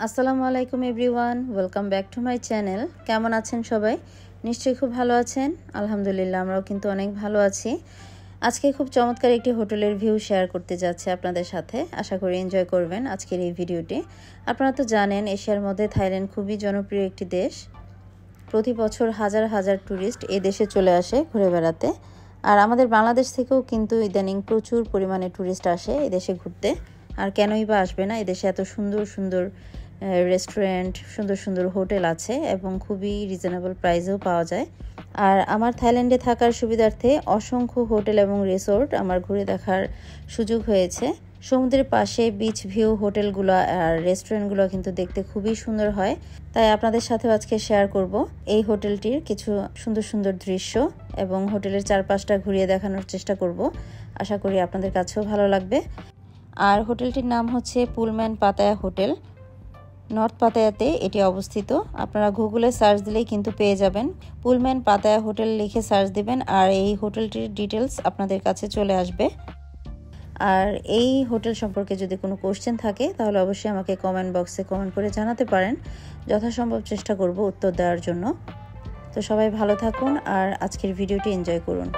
আসসালামু আলাইকুম everyone, welcome back to my channel. কেমন আছেন সবাই? নিশ্চয়ই খুব ভালো আছেন। আলহামদুলিল্লাহ, আমরাও কিন্তু অনেক ভালো আছি। আজকে খুব চমৎকার একটি হোটেলের ভিউ শেয়ার করতে যাচ্ছে আপনাদের সাথে। আশা করি এনজয় করবেন আজকের এই ভিডিওটি। আপনারা তো জানেন, এশিয়ার মধ্যে থাইল্যান্ড খুবই জনপ্রিয় একটি দেশ। প্রতি বছর হাজার হাজার ট্যুরিস্ট এই দেশে চলে আসে ঘুরে বেড়াতে। আর আমাদের বাংলাদেশ থেকেও কিন্তু ইদানিং প্রচুর পরিমাণে ট্যুরিস্ট আসে এই দেশে ঘুরতে। আর কেনই বা আসবে না, এদেশে এত সুন্দর সুন্দর রেস্টুরেন্ট, সুন্দর সুন্দর হোটেল আছে এবং খুবই রিজনেবল প্রাইসেও পাওয়া যায়। আর আমার থাইল্যান্ডে থাকার সুবিধার্থে অসংখ্য হোটেল এবং রিসোর্ট আমার ঘুরে দেখার সুযোগ হয়েছে। সমুদ্রের পাশে বিচ ভিউ হোটেলগুলো আর রেস্টুরেন্টগুলো কিন্তু দেখতে খুবই সুন্দর হয়। তাই আপনাদের সাথেও আজকে শেয়ার করব এই হোটেলটির কিছু সুন্দর সুন্দর দৃশ্য এবং হোটেলের চারপাশটা ঘুরিয়ে দেখানোর চেষ্টা করব। আশা করি আপনাদের কাছেও ভালো লাগবে। আর হোটেলটির নাম হচ্ছে পুলম্যান পাতায়া হোটেল। নর্থ পাতায়াতে এটি অবস্থিত। আপনারা গুগলে সার্চ দিলেই কিন্তু পেয়ে যাবেন। পুলম্যান পাতায়া হোটেল লিখে সার্চ দিবেন আর এই হোটেলটির ডিটেলস আপনাদের কাছে চলে আসবে। আর এই হোটেল সম্পর্কে যদি কোনো কোশ্চেন থাকে তাহলে অবশ্যই আমাকে কমেন্ট বক্সে কমেন্ট করে জানাতে পারেন। যথাসম্ভব চেষ্টা করব উত্তর দেওয়ার জন্য। তো সবাই ভালো থাকুন আর আজকের ভিডিওটি এনজয় করুন।